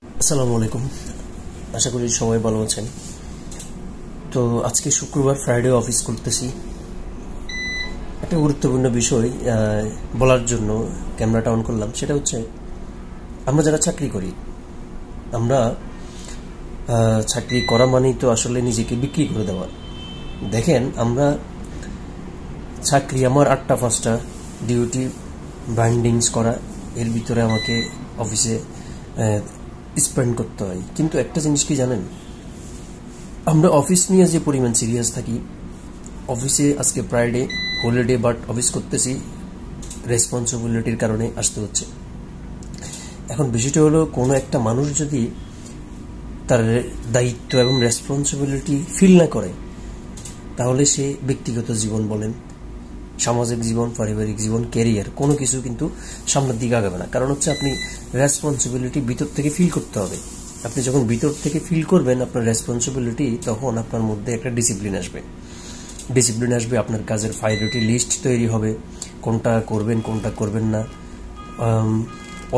আসসালামু আলাইকুম। আশা করি সবাই ভালো আছেন। তো আজকে শুক্রবার, ফ্রাইডে অফিস করতেছি। একটা গুরুত্বপূর্ণ বিষয় বলার জন্য ক্যামেরাটা অন করলাম। সেটা হচ্ছে, আমরা যারা চাকরি করি, আমরা চাকরি করা মানেই তো আসলে নিজেকে বিক্রি করে দেওয়া। দেখেন, আমরা চাকরি, আমার 8টা 5টা ডিউটি বাইন্ডিংস করা, এর ভিতরে আমাকে অফিসে স্পেন্ড করতে হয়। কিন্তু একটা জিনিস কি জানেন, আমরা অফিস নিয়ে যে পরিমাণ সিরিয়াস থাকি, অফিসে আজকে ফ্রাইডে হলিডে, বাট অফিস করতেছি, রেসপন্সিবিলিটির কারণে আসতে হচ্ছে। এখন বিষয়টা হলো, কোনো একটা মানুষ যদি তার দায়িত্ব এবং রেসপন্সিবিলিটি ফিল না করে, তাহলে সে ব্যক্তিগত জীবন বলেন, সামাজিক জীবন, পারিবারিক জীবন, ক্যারিয়ার, কোনো কিছু কিন্তু সামনের দিকে আগাবে না। কারণ হচ্ছে, আপনি রেসপন্সিবিলিটি ভিতর থেকে ফিল করতে হবে। আপনি যখন ভিতর থেকে ফিল করবেন আপনার রেসপন্সিবিলিটি, তখন আপনার মধ্যে একটা ডিসিপ্লিন আসবে। আপনার কাজের প্রায়োরিটি লিস্ট তৈরি হবে, কোনটা করবেন কোনটা করবেন না।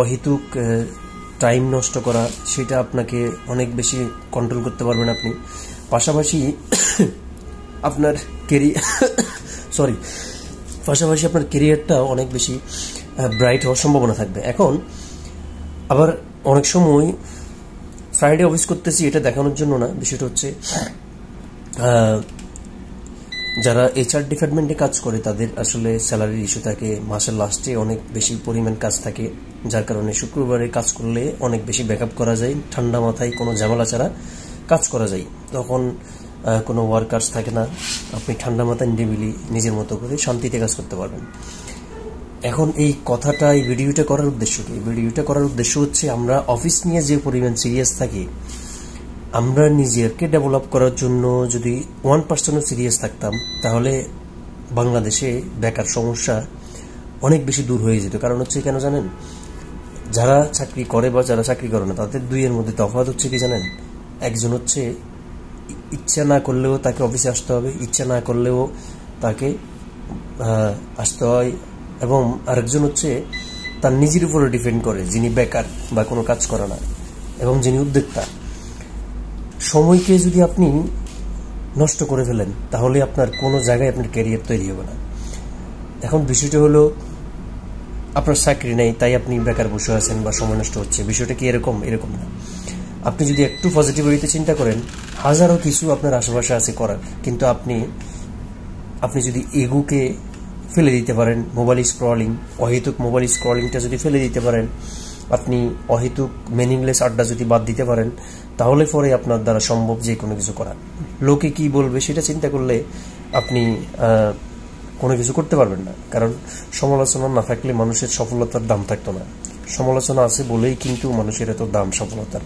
অহেতুক টাইম নষ্ট করা, সেটা আপনাকে অনেক বেশি কন্ট্রোল করতে পারবেন আপনি। পাশাপাশি আপনার আপনার কেরিয়ারটা অনেক বেশি ব্রাইট হওয়ার সম্ভাবনা থাকবে। এখন আবার অনেক সময় ফ্রাইডে অফিস করতেছি এটা দেখানোর জন্য না, বিষয়টা হচ্ছে যারা এইচআর ডিপার্টমেন্টে কাজ করে তাদের আসলে স্যালারির ইস্যু থাকে, মাসের লাস্টে অনেক বেশি পরিমাণ কাজ থাকে, যার কারণে শুক্রবারে কাজ করলে অনেক বেশি ব্যাকআপ করা যায়, ঠান্ডা মাথায় কোনো ঝামেলা ছাড়া কাজ করা যায়। তখন কোনো ওয়ার্কার্স থাকে না, আপনি ঠান্ডা মাথায় নিরিবিলি নিজের মতো করে শান্তিতে কাজ করতে পারবেন। এখন এই কথাটা, এই ভিডিওটা করার উদ্দেশ্য কি? ভিডিওটা করার উদ্দেশ্য হচ্ছে, আমরা অফিস নিয়ে যে পরিমাণ সিরিয়াস থাকি, আমরা নিজেকে ডেভেলপ করার জন্য যদি 1% সিরিয়াস থাকতাম, তাহলে বাংলাদেশে বেকার সমস্যা অনেক বেশি দূর হয়ে যেত। কারণ হচ্ছে, কেন জানেন, যারা চাকরি করে বা যারা চাকরি করে না, তাদের দুইয়ের মধ্যে তফাৎ হচ্ছে কি জানেন? একজন হচ্ছে ইচ্ছা না করলেও তাকে অফিসে আসতে হবে, ইচ্ছা না করলেও তাকে আসতে হয়, এবং আরেকজন হচ্ছে তার নিজের উপরে ডিপেন্ড করে, যিনি বেকার বা কোনো কাজ করে না, এবং যিনি উদ্যোক্তা। সময়কে যদি আপনি নষ্ট করে ফেলেন, তাহলে আপনার কোনো জায়গায় আপনার ক্যারিয়ার তৈরি হবে না। এখন বিষয়টা হলো, আপনার চাকরি নেই তাই আপনি বেকার বসে আছেন বা সময় নষ্ট হচ্ছে। বিষয়টা কি এরকম না। আপনি যদি একটু পজিটিভ ওয়েতে চিন্তা করেন, হাজারো কিছু আপনার আশেপাশে আছে করার, কিন্তু আপনি যদি এগুকে ফেলে দিতে পারেন, অহেতুক মোবাইল স্ক্রলিংটা যদি ফেলে দিতে পারেন, আপনি অহেতুক মিনিংলেস আড্ডা যদি বাদ দিতে পারেন, তাহলে পরে আপনার দ্বারা সম্ভব যে কোনো কিছু করা। লোকে কি বলবে সেটা চিন্তা করলে আপনি কোনো কিছু করতে পারবেন না। কারণ সমালোচনা না থাকলে মানুষের সফলতার দাম থাকতো না। সমালোচনা আছে বলেই কিন্তু মানুষের এত দাম সফলতার।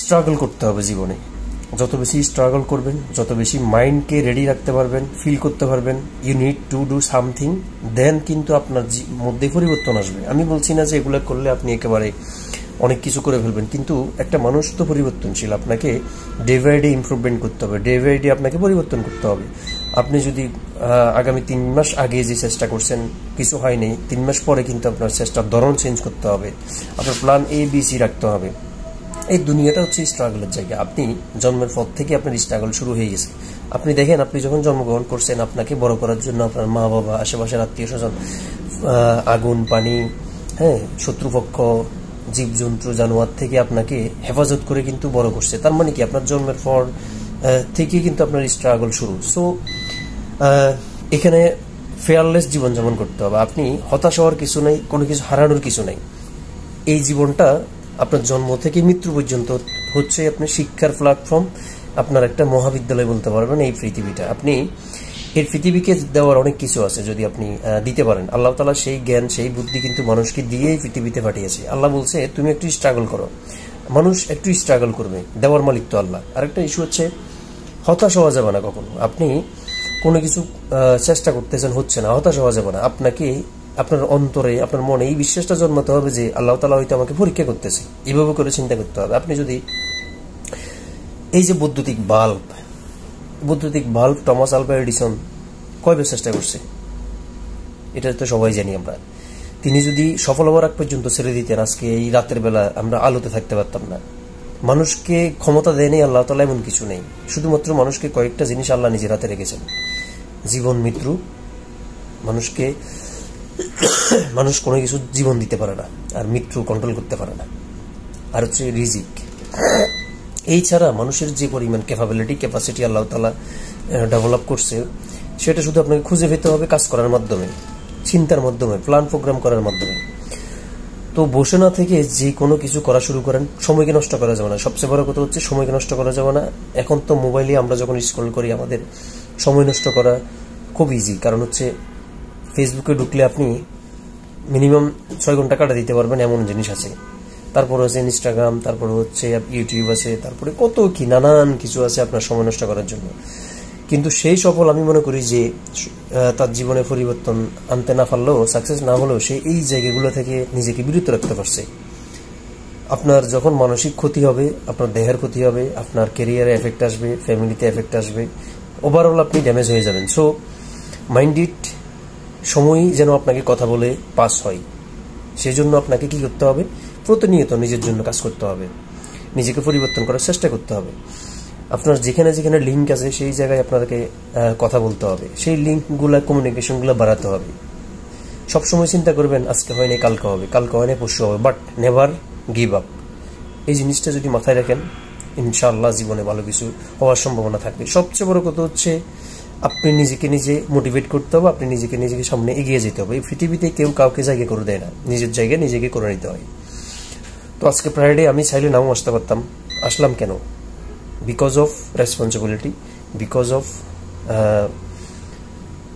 স্ট্রাগল করতে হবে জীবনে। যত বেশি স্ট্রাগল করবেন, যত বেশি মাইন্ডকে রেডি রাখতে পারবেন, ফিল করতে পারবেন you need to do something, then কিন্তু আপনার মধ্যে পরিবর্তন আসবে। আমি বলছি না যে এগুলো করলে আপনি একেবারে অনেক কিছু করে ফেলবেন, কিন্তু একটা মানুষ তো পরিবর্তনশীল। আপনাকে ডে বাই ডে ইমপ্রুভমেন্ট করতে হবে, ডে বাই ডে আপনাকে পরিবর্তন করতে হবে। আপনি যদি আগামী 3 মাস আগে যে চেষ্টা করছেন কিছু হয়নি, 3 মাস পরে কিন্তু আপনার চেষ্টার ধরন চেঞ্জ করতে হবে, আপনার প্ল্যান ABC রাখতে হবে। এই দুনিয়াটা হচ্ছে স্ট্রাগলের জায়গা। আপনি জন্মের পর থেকে আপনার স্ট্রাগল শুরু হয়ে গেছে। আপনি দেখেন, আপনি যখন জন্মগ্রহণ করছেন, আপনাকে বড় করার জন্য আপনার মা বাবা, আশেপাশের আত্মীয় স্বজন, আগুন পানি, শত্রুপক্ষ, জীবজন্তু, জানোয়ার থেকে আপনাকে হেফাজত করে কিন্তু বড় করছে। তার মানে কি, আপনার জন্মের পর থেকে কিন্তু আপনার স্ট্রাগল শুরু। সো এখানে ফেয়ারলেস জীবনযাপন করতে হবে। আপনি হতাশ হওয়ার কিছু নেই, কোনো কিছু হারানোর কিছু নেই। এই জীবনটা আপনার জন্ম থেকে মৃত্যু পর্যন্ত হচ্ছে আপনার শিক্ষার প্ল্যাটফর্ম, আপনার একটা মহাবিদ্যালয় বলতে পারবেন এই পৃথিবীটা। আপনি এর পৃথিবীকে দেওয়ার অনেক কিছু আছে যদি আপনি দিতে পারেন। আল্লাহ তাআলা সেই জ্ঞান, সেই বুদ্ধি কিন্তু মানুষকে দিয়েই পৃথিবীতে পাঠিয়েছে। আল্লাহ বলছে, তুমি একটু স্ট্রাগল করো। মানুষ একটু স্ট্রাগল করবে, দেওয়ার মালিক তো আল্লাহ। আরেকটা ইস্যু হচ্ছে, হতাশ হওয়া যাবে না কখনো। আপনি কোনো কিছু চেষ্টা করতেছেন, হচ্ছে না, হতাশ হওয়া যাবে না। আপনাকে আপনার অন্তরে, আপনার মনে এই বিশ্বাসটা জন্মাতে হবে যে আল্লাহ তাআলা হয়তো আমাকে পরীক্ষা করতেছে, এভাবে করে চিন্তা করতে হবে। আপনি যদি এই যে বৈদ্যুতিক বাল্ব টমাস আলভা এডিসন কয়বার চেষ্টা করছে, এটা তো সবাই জানি আমরা। তিনি যদি সফল হওয়ার আগ পর্যন্ত ছেড়ে দিতেন, আজকে এই রাতের বেলা আমরা আলোতে থাকতে পারতাম না। মানুষকে ক্ষমতা দেয়নি আল্লাহ তাআলা, এমন কিছু নেই। শুধুমাত্র মানুষকে কয়েকটা জিনিস আল্লাহ নিজের হাতে রেখেছেন, জীবন মৃত্যু। মানুষ কোনো কিছু জীবন দিতে পারে না, আর মৃত্যু কন্ট্রোল করতে পারে না। আর হচ্ছে রিজিক। এই ছাড়া মানুষের যে পরিমাণ ক্যাপাসিটি আল্লাহ তাআলা ডেভেলপ করছে, সেটা শুধু আপনাকে খুঁজে পেতে হবে কাজ করার মাধ্যমে, চিন্তার মাধ্যমে, প্ল্যান প্রোগ্রাম করার মাধ্যমে। তো বসে না থেকে যে কোনো কিছু করা শুরু করেন। সময়কে নষ্ট করা যাবে না, সবচেয়ে বড় কথা হচ্ছে সময়কে নষ্ট করা যাবে না। এখন তো মোবাইলে আমরা যখন স্ক্রল করি, আমাদের সময় নষ্ট করা খুব ইজি। কারণ হচ্ছে ফেসবুকে ঢুকলে আপনি মিনিমাম 6 ঘন্টা কাটা দিতে পারবেন, এমন জিনিস আছে। তারপরে হচ্ছে ইনস্টাগ্রাম, তারপরে হচ্ছে ইউটিউব আছে, তারপরে কত কি নানান কিছু আছে আপনার সময় নষ্ট করার জন্য। কিন্তু সেই সফল আমি মনে করি যে তার জীবনে পরিবর্তন আনতে না পারলেও, সাকসেস না হলেও, সে এই জায়গাগুলো থেকে নিজেকে বিরত রাখতে পারছে। আপনার যখন মানসিক ক্ষতি হবে, আপনার দেহের ক্ষতি হবে, আপনার ক্যারিয়ারে এফেক্ট আসবে, ফ্যামিলিতে এফেক্ট আসবে, ওভারঅল আপনি ড্যামেজ হয়ে যাবেন। সো মাইন্ড ইট, সময় যেন আপনাকে কথা বলে পাস হয়, সেই জন্য আপনাকে কি করতে হবে? প্রতিনিয়ত নিজের জন্য কাজ করতে হবে, নিজেকে পরিবর্তন করার চেষ্টা করতে হবে। আপনার যেখানে যেখানে লিঙ্ক আছে সেই জায়গায় আপনাকে কথা বলতে হবে, সেই লিঙ্কগুলো, কমিউনিকেশনগুলো বাড়াতে হবে। সবসময় চিন্তা করবেন আজকে হয়নি কালকে হবে, কালকে হয়নি পরশু হবে, বাট নেভার গিভ আপ। এই জিনিসটা যদি মাথায় রাখেন, ইনশাআল্লাহ জীবনে ভালো কিছু হওয়ার সম্ভাবনা থাকবে। সবচেয়ে বড় কথা হচ্ছে আপনি নিজেকে নিজে মোটিভেট করতে হবে, আপনি নিজেকে সামনে এগিয়ে যেতে হবে। এই পৃথিবীতে কেউ কাউকে জায়গা করে দেয় না, নিজের জায়গায় নিজেকে করে নিতে হয়। তো আজকে ফ্রাইডে আমি চাইলে নাও আসতে পারতাম, আসলাম কেন? Because of responsibility, because of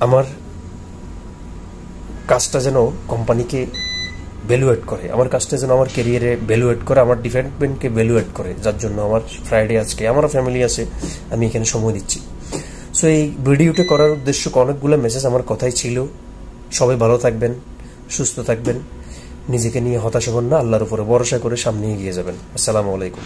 আমার কাজটা যেন কোম্পানিকে ভ্যালুয়েট করে, আমার কাজটা যেন আমার ক্যারিয়ারে ভ্যালুয়েট করে, আমার ডিপার্টমেন্টকে ভ্যালুয়েট করে, যার জন্য আমার ফ্রাইডে আজকে, আমারও ফ্যামিলি আছে, আমি এখানে সময় দিচ্ছি। সো এই ভিডিওটা করার উদ্দেশ্য, অনেকগুলো মেসেজ আমার কথাই ছিল। সবাই ভালো থাকবেন, সুস্থ থাকবেন, নিজেকে নিয়ে হতাশ হবেন না, আল্লাহর উপরে ভরসা করে সামনে এগিয়ে যাবেন। আসসালামু আলাইকুম।